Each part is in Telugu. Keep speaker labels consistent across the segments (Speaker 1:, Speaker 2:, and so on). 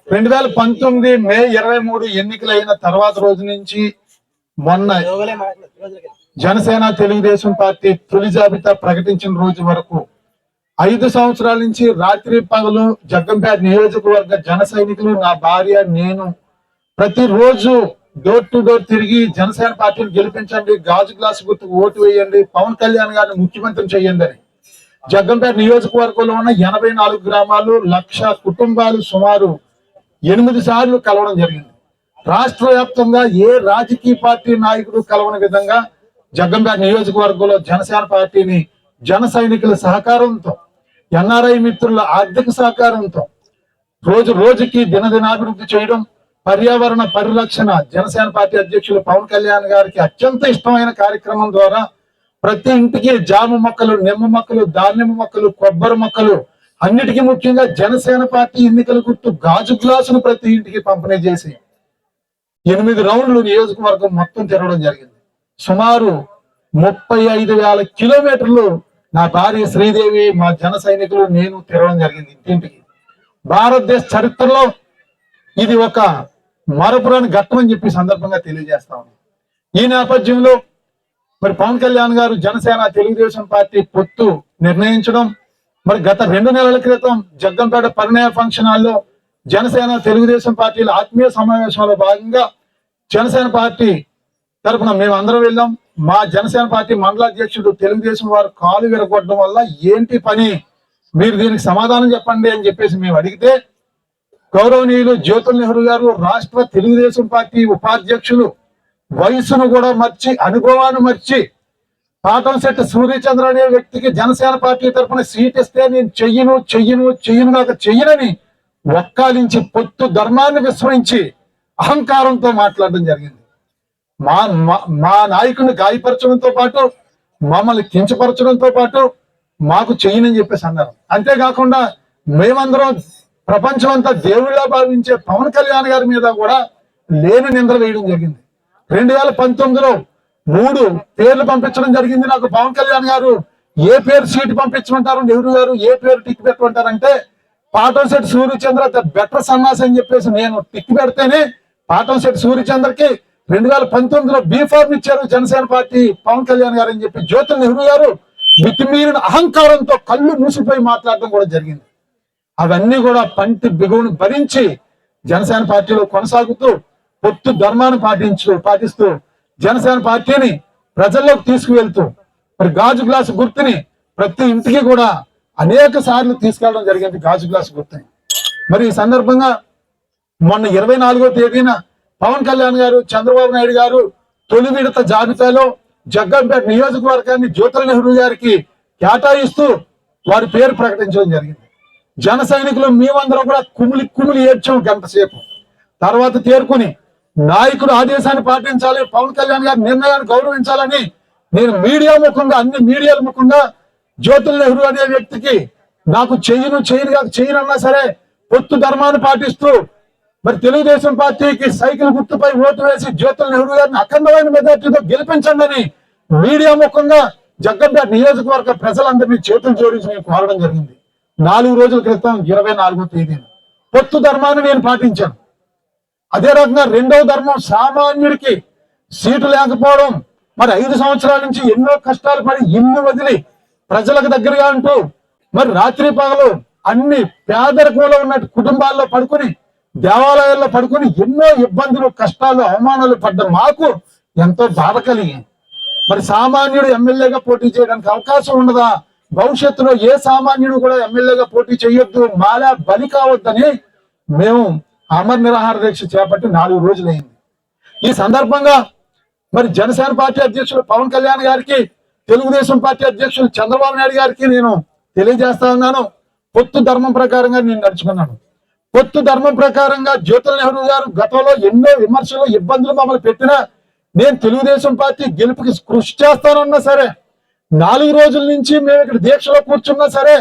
Speaker 1: 2019 మే 23 ఎన్నికలైన తర్వాత రోజు నుంచి మొన్న జనసేన తెలుగుదేశం పార్టీ తొలి జాబితా ప్రకటించిన రోజు వరకు 5 సంవత్సరాల నుంచి రాత్రి పగలు జగ్గంపేట నియోజకవర్గ జన సైనికులు, నా భార్య, నేను ప్రతిరోజు డోర్ టు డోర్ తిరిగి జనసేన పార్టీని గెలిపించండి, గాజు గ్లాసు గుర్తుకు ఓటు వేయండి, పవన్ కళ్యాణ్ గారిని ముఖ్యమంత్రి చేయండి అని జగ్గంపేట నియోజకవర్గంలో ఉన్న 84 గ్రామాలు, 1,00,000 కుటుంబాలు సుమారు 8 సార్లు కలవడం జరిగింది. రాష్ట్ర వ్యాప్తంగా ఏ రాజకీయ పార్టీ నాయకుడు కలవని విధంగా జగ్గంపేట నియోజకవర్గంలో జనసేన పార్టీని జన సైనికుల సహకారంతో, ఎన్ఆర్ఐ మిత్రుల ఆర్థిక సహకారంతో రోజు రోజుకి దినదినాభివృద్ధి చేయడం, పర్యావరణ పరిరక్షణ జనసేన పార్టీ అధ్యక్షులు పవన్ కళ్యాణ్ గారికి అత్యంత ఇష్టమైన కార్యక్రమం ద్వారా ప్రతి ఇంటికి జామ మొక్కలు, నిమ్మ మొక్కలు, దానిమ్మ మొక్కలు, కొబ్బరి మొక్కలు, అన్నిటికీ ముఖ్యంగా జనసేన పార్టీ ఎన్నికల గుర్తు గాజు గ్లాసును ప్రతి ఇంటికి పంపిణీ చేసి 8 రౌండ్లు నియోజకవర్గం మొత్తం తిరగడం జరిగింది. సుమారు 35,000 కిలోమీటర్లు నా భార్య శ్రీదేవి, మా జన సైనికులు, నేను తిరగడం జరిగింది ఇంటింటికి. భారతదేశ చరిత్రలో ఇది ఒక మరపురాని ఘట్టం అని చెప్పి సందర్భంగా తెలియజేస్తా ఉన్నాం. ఈ నేపథ్యంలో మరి పవన్ కళ్యాణ్ గారు జనసేన తెలుగుదేశం పార్టీ పొత్తు నిర్ణయించడం, మరి గత 2 నెలల క్రితం జగ్గంపేట పరిణయ ఫంక్షన్ హాల్లో జనసేన తెలుగుదేశం పార్టీల ఆత్మీయ సమావేశంలో భాగంగా జనసేన పార్టీ తరఫున మేము అందరం వెళ్ళాం. మా జనసేన పార్టీ మండల అధ్యక్షుడు తెలుగుదేశం వారు కాలు విరగొట్టడం వల్ల ఏంటి పని, మీరు దీనికి సమాధానం చెప్పండి అని చెప్పేసి మేము అడిగితే, గౌరవనీయులు జ్యోతుల్ నెహ్రూ గారు రాష్ట్ర తెలుగుదేశం పార్టీ ఉపాధ్యక్షులు వయసును కూడా మర్చి, అనుభవాన్ని మర్చి, పాటంశెట్టి సూర్యచంద్ర అనే వ్యక్తికి జనసేన పార్టీ తరఫున సీట్ ఇస్తే నేను చెయ్యనని ఒక్కాలించి పొత్తు ధర్మాన్ని విస్మరించి అహంకారంతో మాట్లాడడం జరిగింది. మా నాయకుడిని గాయపరచడంతో పాటు, మమ్మల్ని కించపరచడంతో పాటు మాకు చెయ్యనని చెప్పేసి అన్నారు. అంతేకాకుండా మేమందరం ప్రపంచం అంతా దేవుళ్ళ భావించే పవన్ కళ్యాణ్ గారి మీద కూడా లేని నిందలు వేయడం జరిగింది. 2019లో 3 పేర్లు పంపించడం జరిగింది నాకు. పవన్ కళ్యాణ్ గారు ఏ పేరు సీటు పంపించమంటారు, నెహ్రూ గారు ఏ పేరు టిక్ పెట్టమంటారంటే పాటంశెట్టి సూర్యచంద్ర ద బెటర్ సన్నాసి అని చెప్పేసి నేను టిక్ పెడితేనే పాటంశెట్టి సూర్యచంద్రకి 2019లో బీఫార్మ్ ఇచ్చారు జనసేన పార్టీ పవన్ కళ్యాణ్ గారు అని చెప్పి జ్యోతుల్ నెహ్రూ గారు మితిమీరిన అహంకారంతో కళ్ళు మూసిపోయి మాట్లాడడం కూడా జరిగింది. అవన్నీ కూడా పంటి బిగువును భరించి జనసేన పార్టీలో కొనసాగుతూ పొత్తు ధర్మాన్ని పాటిస్తూ జనసేన పార్టీని ప్రజల్లోకి తీసుకువెళ్తూ మరి గాజు గ్లాసు గుర్తుని ప్రతి ఇంటికి కూడా అనేక సార్లు తీసుకెళ్లడం జరిగింది. గాజు గ్లాసు గుర్తుని మరి ఈ సందర్భంగా మొన్న 24వ తేదీన పవన్ కళ్యాణ్ గారు, చంద్రబాబు నాయుడు గారు తొలి విడత జాబితాలో జగ్గంపేట నియోజకవర్గాన్ని జ్యోతుల్ నెహ్రూ గారికి కేటాయిస్తూ వారి పేరు ప్రకటించడం జరిగింది. జన సైనికులు మేమందరం కూడా కుమిలి ఏడ్చాం గంట సేపు. తర్వాత తేరుకుని నాయకుడు ఆదేశాన్ని పాటించాలి, పవన్ కళ్యాణ్ గారి నిర్ణయాన్ని గౌరవించాలని నేను మీడియా ముఖంగా, అన్ని మీడియాల ముఖంగా జ్యోతుల్ నెహ్రూ అనే వ్యక్తికి నాకు చెయ్యనన్నా సరే పొత్తు ధర్మాన్ని పాటిస్తూ మరి తెలుగుదేశం పార్టీకి సైకిల్ గుర్తుపై ఓటు వేసి జ్యోతుల్ నెహ్రూ గారిని అఖండమైన మెజార్టీతో గెలిపించండి అని మీడియా ముఖంగా జగ్గంపేట నియోజకవర్గ ప్రజలందరినీ చేతులు జోడించి నేను కోరడం జరిగింది. 4 రోజుల క్రితం 24వ తేదీన పొత్తు ధర్మాన్ని నేను పాటించాను. అదే రకంగా 2వ ధర్మం సామాన్యుడికి సీటు లేకపోవడం, మరి 5 సంవత్సరాల నుంచి ఎన్నో కష్టాలు పడి ఇల్లు వదిలి ప్రజలకు దగ్గరగా అంటూ మరి రాత్రి పగలు అన్ని పేదరికంలో ఉన్న కుటుంబాల్లో పడుకుని, దేవాలయాల్లో పడుకుని ఎన్నో ఇబ్బందులు, కష్టాలు, అవమానాలు పడ్డ మాకు ఎంతో బాధ కలిగి మరి సామాన్యుడు ఎమ్మెల్యేగా పోటీ చేయడానికి అవకాశం ఉండదా, భవిష్యత్తులో ఏ సామాన్యుడు కూడా ఎమ్మెల్యేగా పోటీ చేయొద్దు, మాలా బలి కావద్దని మేము అమర నిరాహార దీక్ష చేపట్టి 4 రోజులైంది. ఈ సందర్భంగా మరి జనసేన పార్టీ అధ్యక్షులు పవన్ కళ్యాణ్ గారికి, తెలుగుదేశం పార్టీ అధ్యక్షులు చంద్రబాబు నాయుడు గారికి నేను తెలియజేస్తా ఉన్నాను, పొత్తు ధర్మం ప్రకారంగా నేను నడుచుకున్నాను. పొత్తు ధర్మం ప్రకారంగా జ్యోతుల్ నెహ్రూ గారు గతంలో ఎన్నో విమర్శలు, ఇబ్బందులు మమ్మల్ని పెట్టినా నేను తెలుగుదేశం పార్టీ గెలుపుకి కృషి చేస్తానన్నా సరే, 4 రోజుల నుంచి మేము ఇక్కడ దీక్షలో కూర్చున్నా సరే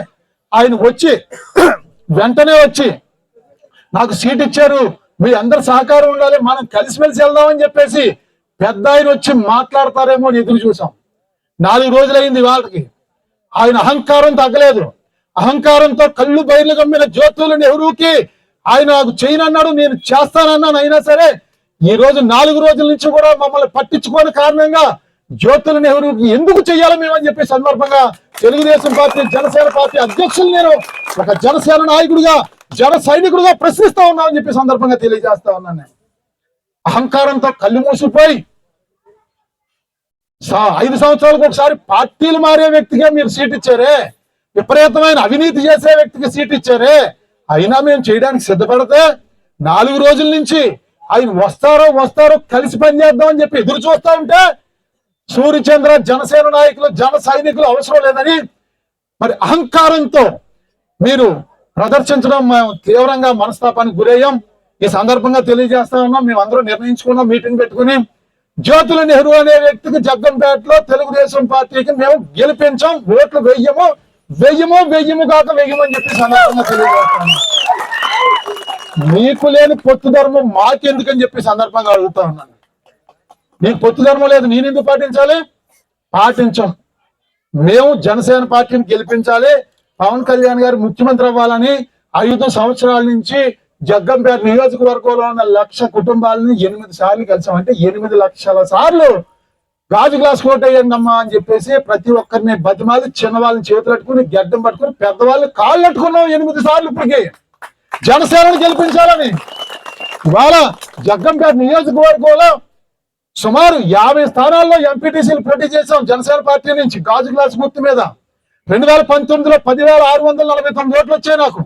Speaker 1: ఆయన వచ్చి వెంటనే వచ్చి నాకు సీట్ ఇచ్చారు, మీ అందరు సహకారం ఉండాలి, మనం కలిసిమెలిసి వెళ్దామని చెప్పేసి పెద్ద ఆయన వచ్చి మాట్లాడతారేమో అని ఎదురు చూసాం. 4 రోజులైంది వాళ్ళకి. ఆయన అహంకారం తగ్గలేదు. అహంకారంతో కళ్ళు బయలు గమ్మిన జ్యోతుల్ నెహ్రూకి ఆయన నాకు చేయనన్నాడు, నేను చేస్తానన్నాను. అయినా సరే ఈ రోజు 4 రోజుల నుంచి కూడా మమ్మల్ని పట్టించుకోని కారణంగా జ్యోతుల నెహ్రూ ఎందుకు చెయ్యాలి మేమని చెప్పి సందర్భంగా తెలుగుదేశం పార్టీ జనసేన పార్టీ అధ్యక్షులు నేను ఒక జనసేన నాయకుడిగా జన సైనికుడిగా ప్రశ్నిస్తా ఉన్నామని చెప్పి సందర్భంగా తెలియజేస్తా ఉన్నాను. నేను అహంకారంతో కళ్ళు మూసిపోయి 5 సంవత్సరాలకు ఒకసారి పార్టీలు మారే వ్యక్తిగా మీరు సీట్ ఇచ్చారే, విపరీతమైన అవినీతి చేసే వ్యక్తికి సీట్ ఇచ్చారే, అయినా మేము చేయడానికి సిద్ధపడితే 4 రోజుల నుంచి ఆయన వస్తారో కలిసి పనిచేద్దామని చెప్పి ఎదురు చూస్తా ఉంటే సూర్యచంద్ర జనసేన నాయకులు జన సైనికులు అవసరం లేదని మరి అహంకారంతో మీరు ప్రదర్శించడం మేము తీవ్రంగా మనస్తాపానికి గురయ్యాం. ఈ సందర్భంగా తెలియజేస్తా ఉన్నాం, మేమందరూ నిర్ణయించుకున్నాం, మీటింగ్ పెట్టుకుని జ్యోతుల నెహ్రూ అనే వ్యక్తికి జగ్గంపేటలో తెలుగుదేశం పార్టీకి మేము గెలిపించాం, ఓట్లు వెయ్యము కాక వెయ్యమని చెప్పి సందర్భంగా తెలియజేస్తాను. మీకు లేని పొత్తు ధర్మం మాకెందుకని చెప్పి సందర్భంగా అడుగుతా ఉన్నాను. నీకు పొత్తు ధర్మం లేదు, నేను ఎందుకు పాటించాం. మేము జనసేన పార్టీని గెలిపించాలి, పవన్ కళ్యాణ్ గారు ముఖ్యమంత్రి అవ్వాలని 5 సంవత్సరాల నుంచి జగ్గంపేట నియోజకవర్గంలో ఉన్న 1,00,000 కుటుంబాలని 8 సార్లు కలిసాం. అంటే 8 లక్షల సార్లు గాజు గ్లాస్ కోటేయండి అమ్మా అని చెప్పేసి ప్రతి ఒక్కరిని బతిమాలి చిన్నవాళ్ళని చేతులు పట్టుకుని గడ్డం పట్టుకుని పెద్దవాళ్ళు కాళ్ళు పట్టుకున్నాం 8 సార్లు. ఇప్పటికే జనసేనను గెలిపించాలని ఇవాళ జగ్గంపేట నియోజకవర్గంలో సుమారు 50 స్థానాల్లో ఎంపీటీసీలు పోటీ చేశాం జనసేన పార్టీ నుంచి గాజు గ్లాస్ గుర్తు మీద. 2019లో 10,649 ఓట్లు వచ్చాయి నాకు.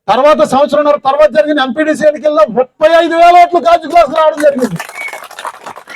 Speaker 1: తర్వాత సంవత్సరంన్నర తర్వాత జరిగిన ఎంపీటీసీ ఎన్నికల్లో 35,000 ఓట్లు గాజు గ్లాస్ రావడం జరిగింది.